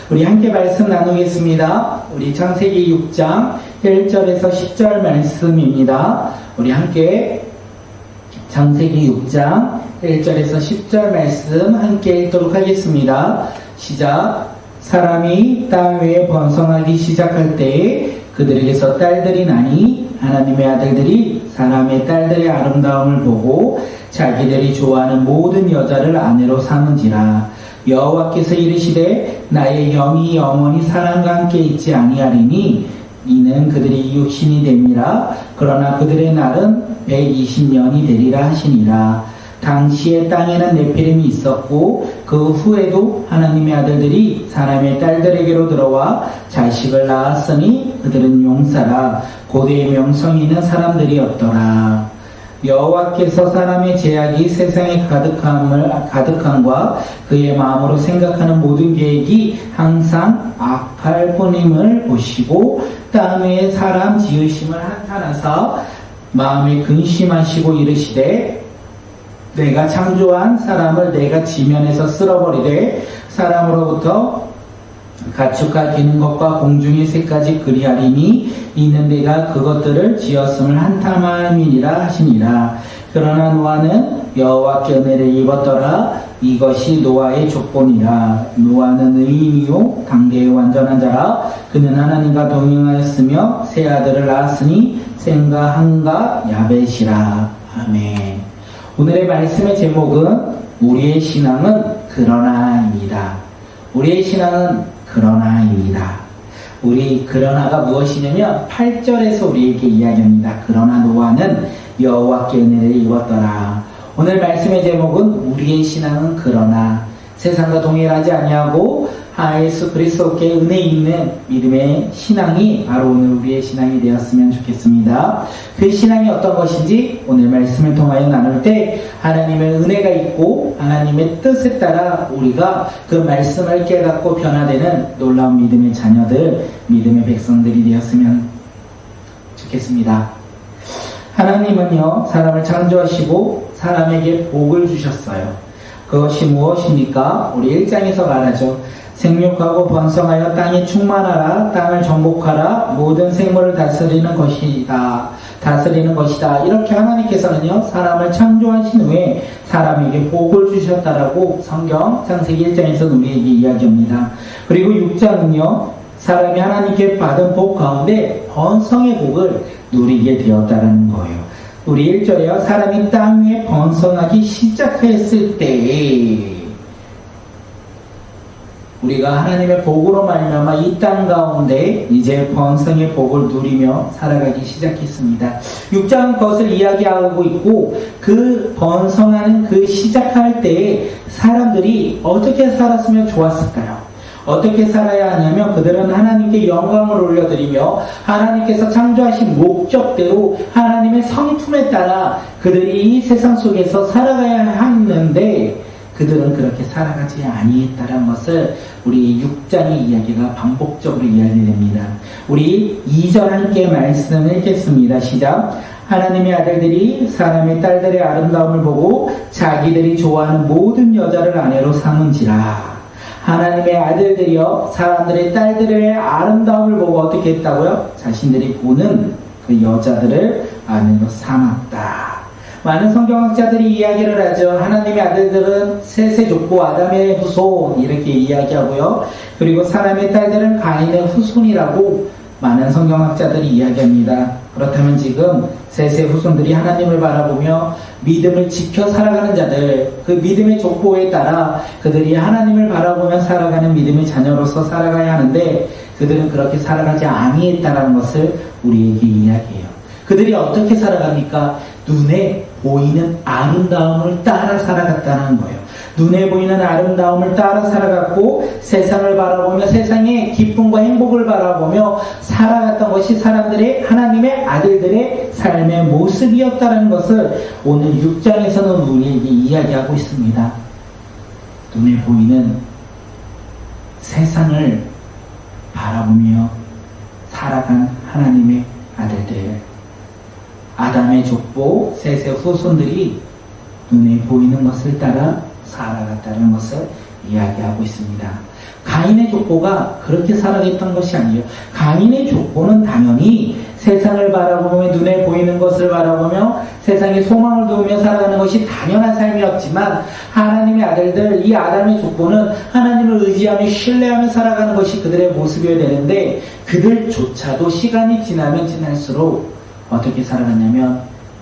우리 함께 말씀 나누겠습니다. 우리 창세기 6장 1절에서 10절 말씀입니다. 우리 함께 창세기 6장 1절에서 10절 말씀 함께 읽도록 하겠습니다. 시작. 사람이 땅 위에 번성하기 시작할 때에 그들에게서 딸들이 나니 하나님의 아들들이 사람의 딸들의 아름다움을 보고 자기들이 좋아하는 모든 여자를 아내로 삼은지라. 여호와께서 이르시되 나의 영이 영원히 사람과 함께 있지 아니하리니 이는 그들이 육신이 됨이라. 그러나 그들의 날은 120년이 되리라 하시니라. 당시에 땅에는 네피림이 있었고 그 후에도 하나님의 아들들이 사람의 딸들에게로 들어와 자식을 낳았으니 그들은 용사라 고대의 명성이 있는 사람들이었더라. 여호와께서 사람의 죄악이 세상에 가득함과 그의 마음으로 생각하는 모든 계획이 항상 악할 뿐임을 보시고 땅 위에 사람 지으심을 한탄하사 마음에 근심하시고 이르시되 내가 창조한 사람을 내가 지면에서 쓸어버리되 사람으로부터 가축과 기는 것과 공중의 새까지 그리하리니 이는 내가 그것들을 지었음을 한탄함이니라 하시니라. 그러나 노아는 여호와께 은혜를 입었더라. 이것이 노아의 족본이라. 노아는 의인이요 당대의 완전한 자라. 그는 하나님과 동행하였으며 세 아들을 낳았으니 셈과 함과 야벳이라. 아멘. 오늘의 말씀의 제목은 우리의 신앙은 그러나입니다. 우리의 신앙은 그러나입니다. 우리 그러나가 무엇이냐면 8절에서 우리에게 이야기합니다. 그러나 노아는 여호와께 은혜를 입었더라. 오늘 말씀의 제목은 우리의 신앙은 그러나 세상과 동일하지 아니하고 예수 그리스도께 은혜 있는 믿음의 신앙이 바로 오늘 우리의 신앙이 되었으면 좋겠습니다. 그 신앙이 어떤 것인지 오늘 말씀을 통하여 나눌 때 하나님의 은혜가 있고 하나님의 뜻에 따라 우리가 그 말씀을 깨닫고 변화되는 놀라운 믿음의 자녀들, 믿음의 백성들이 되었으면 좋겠습니다. 하나님은요, 사람을 창조하시고 사람에게 복을 주셨어요. 그것이 무엇입니까? 우리 1장에서 말하죠. 생육하고 번성하여 땅에 충만하라. 땅을 정복하라. 모든 생물을 다스리는 것이다. 이렇게 하나님께서는요, 사람을 창조하신 후에 사람에게 복을 주셨다라고 성경 창세기 1장에서 우리에게 이야기합니다. 그리고 6장은요, 사람이 하나님께 받은 복 가운데 번성의 복을 누리게 되었다는 거예요. 우리 1절에요. 사람이 땅 위에 번성하기 시작했을 때에 우리가 하나님의 복으로 말미암아 이 땅 가운데 이제 번성의 복을 누리며 살아가기 시작했습니다. 6장은 그것을 이야기하고 있고 그 번성하는 그 시작할 때에 사람들이 어떻게 살았으면 좋았을까요? 어떻게 살아야 하냐면 그들은 하나님께 영광을 올려드리며 하나님께서 창조하신 목적대로 하나님의 성품에 따라 그들이 이 세상 속에서 살아가야 하는데 그들은 그렇게 살아가지 아니했다는 것을 우리 6장의 이야기가 반복적으로 이야기됩니다. 우리 2절 함께 말씀을 읽겠습니다. 시작. 하나님의 아들들이 사람의 딸들의 아름다움을 보고 자기들이 좋아하는 모든 여자를 아내로 삼은지라. 하나님의 아들들이요 사람들의 딸들의 아름다움을 보고 어떻게 했다고요? 자신들이 보는 그 여자들을 아내로 삼았다. 많은 성경학자들이 이야기를 하죠. 하나님의 아들들은 셋의 족보 아담의 후손 이렇게 이야기하고요. 그리고 사람의 딸들은 가인의 후손이라고 많은 성경학자들이 이야기합니다. 그렇다면 지금 셋의 후손들이 하나님을 바라보며 믿음을 지켜 살아가는 자들, 그 믿음의 족보에 따라 그들이 하나님을 바라보며 살아가는 믿음의 자녀로서 살아가야 하는데 그들은 그렇게 살아가지 아니했다는 것을 우리에게 이야기해요. 그들이 어떻게 살아갑니까? 눈에 보이는 아름다움을 따라 살아갔다는 거예요. 눈에 보이는 아름다움을 따라 살아갔고 세상을 바라보며 세상의 기쁨과 행복을 바라보며 살아갔던 것이 사람들의 하나님의 아들들의 삶의 모습이었다는 것을 오늘 6장에서는 우리에게 이야기하고 있습니다. 눈에 보이는 세상을 바라보며 살아간 하나님의 아들들, 아담의 족보, 셋의 후손들이 눈에 보이는 것을 따라 살아갔다는 것을 이야기하고 있습니다. 가인의 족보가 그렇게 살아있던 것이 아니에요. 가인의 족보는 당연히 세상을 바라보며 눈에 보이는 것을 바라보며 세상에 소망을 두며 살아가는 것이 당연한 삶이었지만 하나님의 아들들, 이 아담의 족보는 하나님을 의지하며 신뢰하며 살아가는 것이 그들의 모습이어야 되는데 그들조차도 시간이 지나면 지날수록 어떻게 살아갔냐면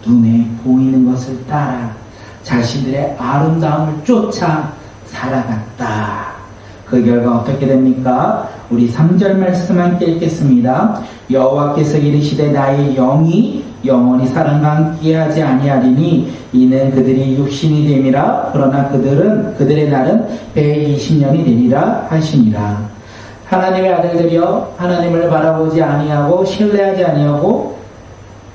눈에 보이는 것을 따라 자신들의 아름다움을 쫓아 살아갔다. 그 결과 어떻게 됩니까? 우리 3절 말씀 함께 읽겠습니다. 여호와께서 이르시되 나의 영이 영원히 사람과 함께하지 아니하리니 이는 그들이 육신이 됨이라. 그러나 그들의 날은 120년이 되리라 하시니라. 하나님의 아들들이여 하나님을 바라보지 아니하고 신뢰하지 아니하고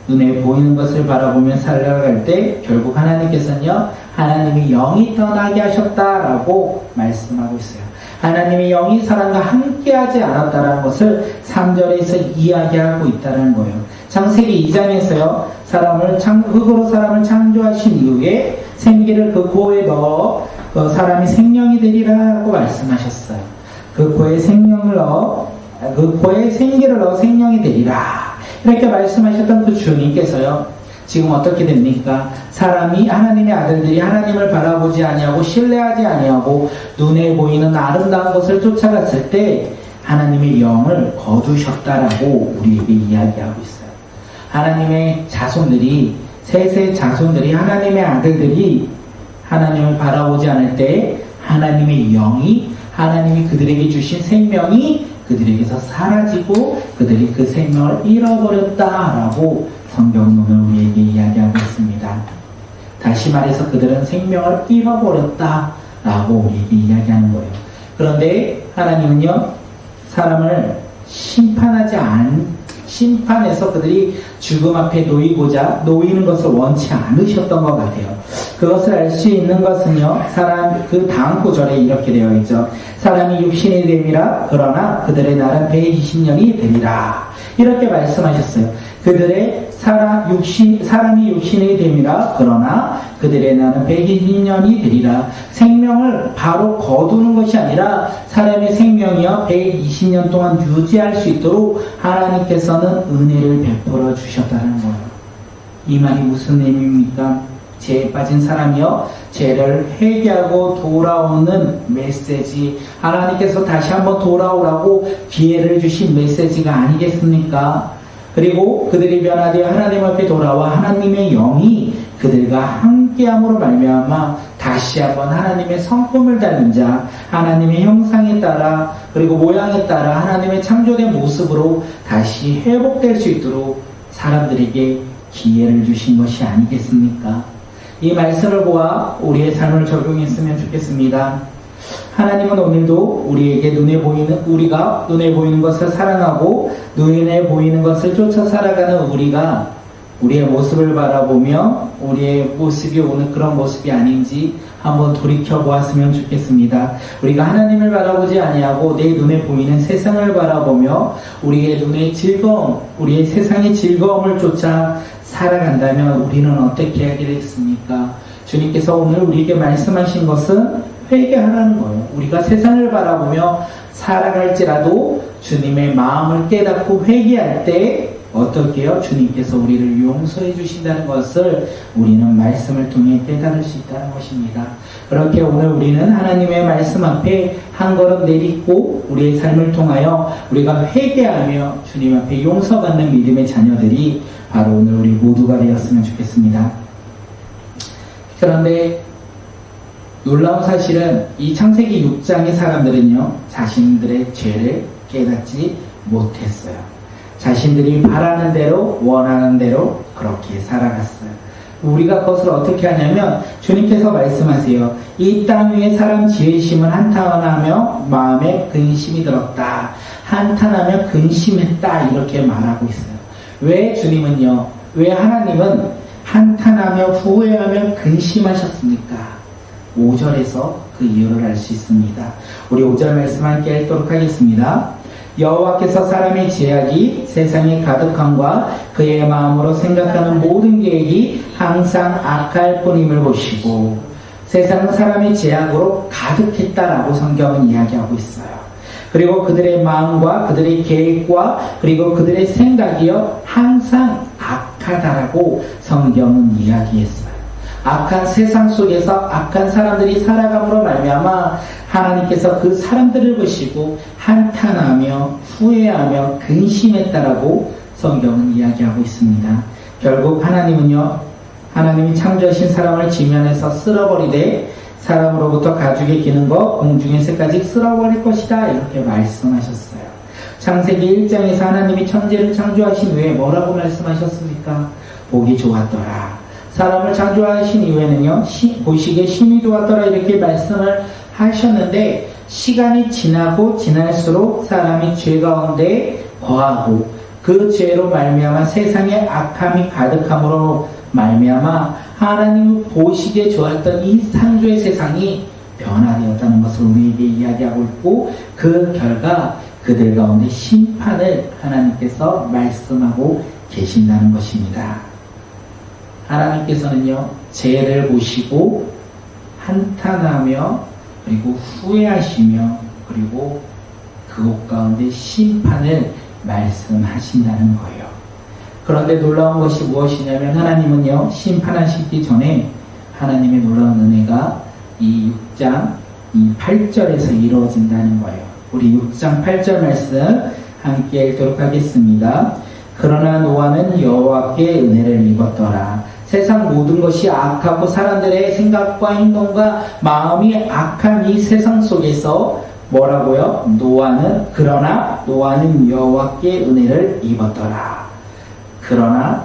눈에 보이는 것을 바라보며 살아갈 때 결국 하나님께서는요 하나님의 영이 떠나게 하셨다라고 말씀하고 있어요. 하나님의 영이 사람과 함께하지 않았다는 것을 3절에서 이야기하고 있다는 거예요. 창세기 2장에서요 흙으로 사람을 창조하신 이후에 생기를 그 코에 넣어 사람이 생명이 되리라고 말씀하셨어요. 그 코에 생기를 넣어 생명이 되리라 이렇게 말씀하셨던 그 주님께서요 지금 어떻게 됩니까? 사람이 하나님의 아들들이 하나님을 바라보지 아니하고 신뢰하지 아니하고 눈에 보이는 아름다운 것을 쫓아갔을 때 하나님의 영을 거두셨다라고 우리에게 이야기하고 있어요. 하나님의 자손들이 셋의 자손들이 하나님의 아들들이 하나님을 바라보지 않을 때 하나님의 영이 하나님이 그들에게 주신 생명이 그들에게서 사라지고 그들이 그 생명을 잃어버렸다라고 성경은 오늘 우리에게 이야기하고 있습니다. 다시 말해서 그들은 생명을 잃어버렸다라고 우리에게 이야기하는 거예요. 그런데 하나님은요 사람을 심판해서 그들이 죽음 앞에 놓이는 것을 원치 않으셨던 것 같아요. 그것을 알 수 있는 것은요 그 다음 구절에 이렇게 되어 있죠. 사람이 육신이 됨이라. 그러나 그들의 날은 120년이 되리라. 이렇게 말씀하셨어요. 사람이 육신이 됨이라. 그러나 그들의 날은 120년이 되리라. 생명을 바로 거두는 것이 아니라 사람의 생명이요 120년 동안 유지할 수 있도록 하나님께서는 은혜를 베풀어 주셨다는 거예요. 이 말이 무슨 의미입니까? 죄에 빠진 사람이요 죄를 회개하고 돌아오는 메시지, 하나님께서 다시 한번 돌아오라고 기회를 주신 메시지가 아니겠습니까? 그리고 그들이 변화되어 하나님 앞에 돌아와 하나님의 영이 그들과 함께함으로 말미암아 다시 한번 하나님의 성품을 닮은 자, 하나님의 형상에 따라 그리고 모양에 따라 하나님의 창조된 모습으로 다시 회복될 수 있도록 사람들에게 기회를 주신 것이 아니겠습니까? 이 말씀을 보아 우리의 삶을 적용했으면 좋겠습니다. 하나님은 오늘도 우리가 눈에 보이는 것을 사랑하고 눈에 보이는 것을 쫓아 살아가는 우리의 모습을 바라보며 우리의 모습이 오늘 그런 모습이 아닌지 한번 돌이켜 보았으면 좋겠습니다. 우리가 하나님을 바라보지 아니하고 내 눈에 보이는 세상을 바라보며 우리의 눈의 즐거움, 우리의 세상의 즐거움을 쫓아 살아간다면 우리는 어떻게 하게 되겠습니까? 주님께서 오늘 우리에게 말씀하신 것은 회개하라는 거예요. 우리가 세상을 바라보며 살아갈지라도 주님의 마음을 깨닫고 회개할 때 어떻게 해요? 주님께서 우리를 용서해 주신다는 것을 우리는 말씀을 통해 깨달을 수 있다는 것입니다. 그렇게 오늘 우리는 하나님의 말씀 앞에 한 걸음 내딛고 우리의 삶을 통하여 우리가 회개하며 주님 앞에 용서받는 믿음의 자녀들이 바로 오늘 우리 모두가 되었으면 좋겠습니다. 그런데 놀라운 사실은 이 창세기 6장의 사람들은요 자신들의 죄를 깨닫지 못했어요. 자신들이 바라는 대로 원하는 대로 그렇게 살아갔어요. 우리가 그것을 어떻게 하냐면 주님께서 말씀하세요. 이 땅 위에 사람 지으심은 한탄하며 마음에 근심이 들었다. 한탄하며 근심했다. 이렇게 말하고 있어요. 왜 주님은요? 왜 하나님은 한탄하며 후회하며 근심하셨습니까? 5절에서 그 이유를 알 수 있습니다. 우리 5절 말씀 함께 읽도록 하겠습니다. 여호와께서 사람의 죄악이 세상에 가득함과 그의 마음으로 생각하는 모든 계획이 항상 악할 뿐임을 보시고 세상은 사람의 죄악으로 가득했다라고 성경은 이야기하고 있어요. 그리고 그들의 마음과 그들의 계획과 그리고 그들의 생각이요 항상 악하다라고 성경은 이야기했어요. 악한 세상 속에서 악한 사람들이 살아감으로 말미암아 하나님께서 그 사람들을 보시고 한탄하며 후회하며 근심했다라고 성경은 이야기하고 있습니다. 결국 하나님은요, 하나님이 창조하신 사람을 지면에서 쓸어버리되 사람으로부터 가죽의 기능과 공중의 새까지 쓸어버릴 것이다 이렇게 말씀하셨어요. 창세기 1장에서 하나님이 천지를 창조하신 후에 뭐라고 말씀하셨습니까? 보기 좋았더라. 사람을 창조하신 이후에는요, 보시기에 심히 좋았더라 이렇게 말씀을 하셨는데 시간이 지나고 지날수록 사람이 죄 가운데 거하고 그 죄로 말미암아 세상에 악함이 가득함으로 말미암아 하나님 보시기에 좋았던 이 창조의 세상이 변화되었다는 것을 우리에게 이야기하고 있고 그 결과 그들 가운데 심판을 하나님께서 말씀하고 계신다는 것입니다. 하나님께서는요, 죄를 보시고 한탄하며 그리고 후회하시며 그리고 그곳 가운데 심판을 말씀하신다는 거예요. 그런데 놀라운 것이 무엇이냐면 하나님은요, 심판하시기 전에 하나님의 놀라운 은혜가 이 6장 이 8절에서 이루어진다는 거예요. 우리 6장 8절 말씀 함께 읽도록 하겠습니다. 그러나 노아는 여호와께 은혜를 입었더라. 세상 모든 것이 악하고 사람들의 생각과 행동과 마음이 악한 이 세상 속에서 뭐라고요? 그러나 노아는 여호와께 은혜를 입었더라. 그러나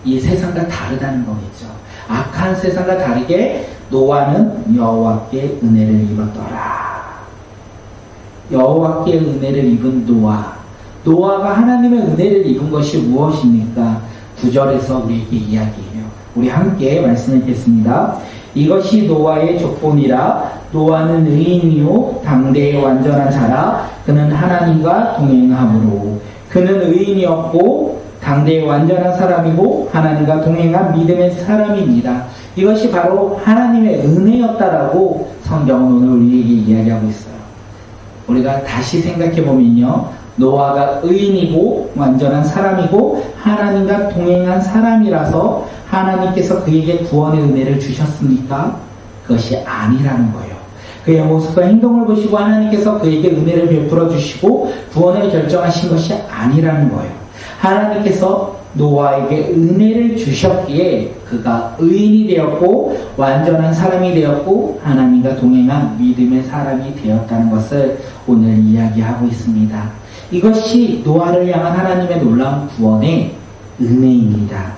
이 세상과 다르다는 거겠죠. 악한 세상과 다르게 노아는 여호와께 은혜를 입었더라. 여호와께 은혜를 입은 노아가 하나님의 은혜를 입은 것이 무엇입니까? 9절에서 우리에게 이야기해요. 우리 함께 말씀하겠습니다. 이것이 노아의 족본이라. 노아는 의인이요 당대의 완전한 자라. 그는 하나님과 동행함으로. 그는 의인이었고 당대의 완전한 사람이고 하나님과 동행한 믿음의 사람입니다. 이것이 바로 하나님의 은혜였다라고 성경은 오늘 우리에게 이야기하고 있어요. 우리가 다시 생각해보면요, 노아가 의인이고 완전한 사람이고 하나님과 동행한 사람이라서 하나님께서 그에게 구원의 은혜를 주셨습니까? 그것이 아니라는 거예요. 그의 모습과 행동을 보시고 하나님께서 그에게 은혜를 베풀어 주시고 구원을 결정하신 것이 아니라는 거예요. 하나님께서 노아에게 은혜를 주셨기에 그가 의인이 되었고 완전한 사람이 되었고 하나님과 동행한 믿음의 사람이 되었다는 것을 오늘 이야기하고 있습니다. 이것이 노아를 향한 하나님의 놀라운 구원의 은혜입니다.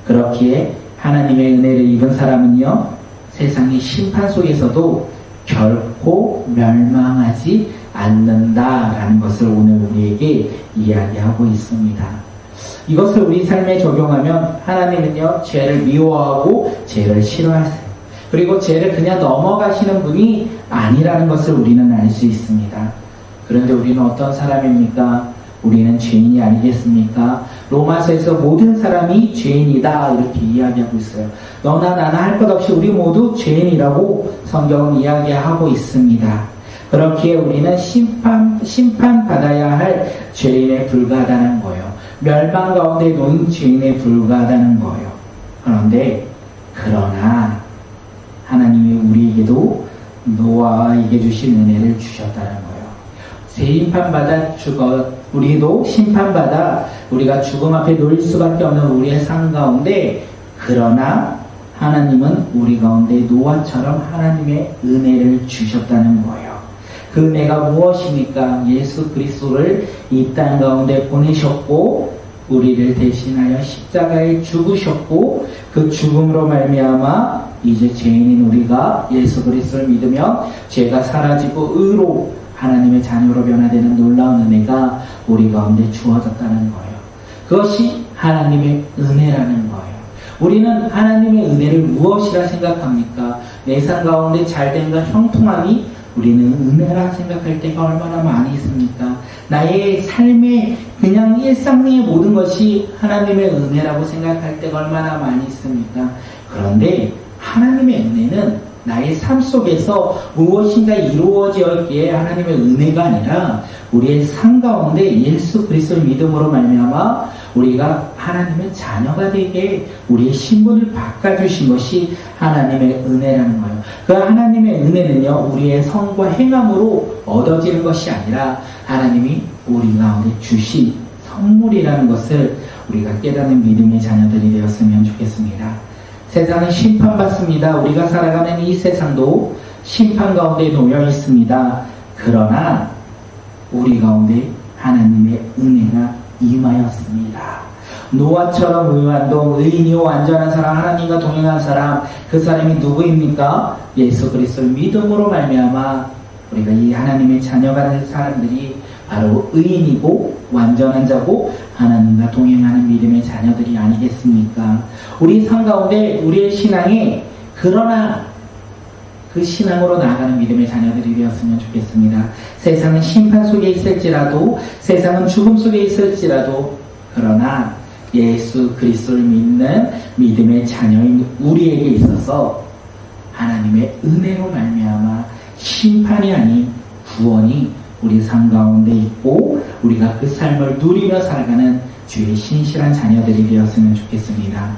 그렇기에 하나님의 은혜를 입은 사람은요, 세상의 심판 속에서도 결코 멸망하지 않는다라는 것을 오늘 우리에게 이야기하고 있습니다. 이것을 우리 삶에 적용하면 하나님은요, 죄를 미워하고 죄를 싫어하세요. 그리고 죄를 그냥 넘어가시는 분이 아니라는 것을 우리는 알 수 있습니다. 그런데 우리는 어떤 사람입니까? 우리는 죄인이 아니겠습니까? 로마서에서 모든 사람이 죄인이다 이렇게 이야기하고 있어요. 너나 나나 할 것 없이 우리 모두 죄인이라고 성경은 이야기하고 있습니다. 그렇기에 우리는 심판받아야 할 죄인에 불과하다는 거예요. 멸망 가운데 놓인 죄인에 불과하다는 거예요. 그러나 하나님이 우리에게도 노아에게 주신 은혜를 주셨다는 거예요. 심판받아 우리도 심판받아 우리가 죽음 앞에 놓일 수밖에 없는 우리의 삶 가운데, 그러나 하나님은 우리 가운데 노아처럼 하나님의 은혜를 주셨다는 거예요. 그 은혜가 무엇입니까? 예수 그리스도를 이 땅 가운데 보내셨고 우리를 대신하여 십자가에 죽으셨고 그 죽음으로 말미암아 이제 죄인인 우리가 예수 그리스도를 믿으면 죄가 사라지고 의로 하나님의 자녀로 변화되는 놀라운 은혜가 우리 가운데 주어졌다는 거예요. 그것이 하나님의 은혜라는 거예요. 우리는 하나님의 은혜를 무엇이라 생각합니까? 내 삶 가운데 잘됨과 형통함이 우리는 은혜라 생각할 때가 얼마나 많이 있습니까? 나의 삶의 그냥 일상의 모든 것이 하나님의 은혜라고 생각할 때가 얼마나 많이 있습니까? 그런데 하나님의 은혜는 나의 삶 속에서 무엇인가 이루어지었기에 하나님의 은혜가 아니라 우리의 삶 가운데 예수 그리스도를 믿음으로 말미암아 우리가 하나님의 자녀가 되게 우리의 신분을 바꿔주신 것이 하나님의 은혜라는 거예요. 그 하나님의 은혜는요, 우리의 성과 행함으로 얻어지는 것이 아니라 하나님이 우리 가운데 주신 선물이라는 것을 우리가 깨닫는 믿음의 자녀들이 되었으면 좋겠습니다. 세상은 심판받습니다. 우리가 살아가는 이 세상도 심판 가운데 놓여 있습니다. 그러나 우리 가운데 하나님의 은혜가 임하였습니다. 노아처럼 의완도 의인이요 완전한 사람, 하나님과 동행한 사람, 그 사람이 누구입니까? 예수 그리스도를 믿음으로 말미암아 우리가 이 하나님의 자녀가 된 사람들이 바로 의인이고 완전한 자고 하나님과 동행하는 믿음의 자녀들이 아니겠습니까? 우리 삶 가운데 우리의 신앙이 그러나 그 신앙으로 나아가는 믿음의 자녀들이 되었으면 좋겠습니다. 세상은 심판 속에 있을지라도, 세상은 죽음 속에 있을지라도, 그러나 예수 그리스도를 믿는 믿음의 자녀인 우리에게 있어서 하나님의 은혜로 말미암아 심판이 아닌 구원이 우리 삶 가운데 있고 우리가 그 삶을 누리며 살아가는 주의 신실한 자녀들이 되었으면 좋겠습니다.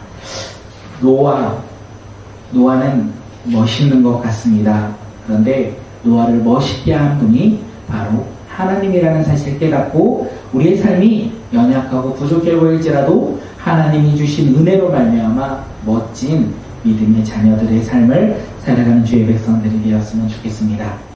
노아는 멋있는 것 같습니다. 그런데 노아를 멋있게 한 분이 바로 하나님이라는 사실을 깨닫고 우리의 삶이 연약하고 부족해 보일지라도 하나님이 주신 은혜로 말미암아 멋진 믿음의 자녀들의 삶을 살아가는 주의 백성들이 되었으면 좋겠습니다.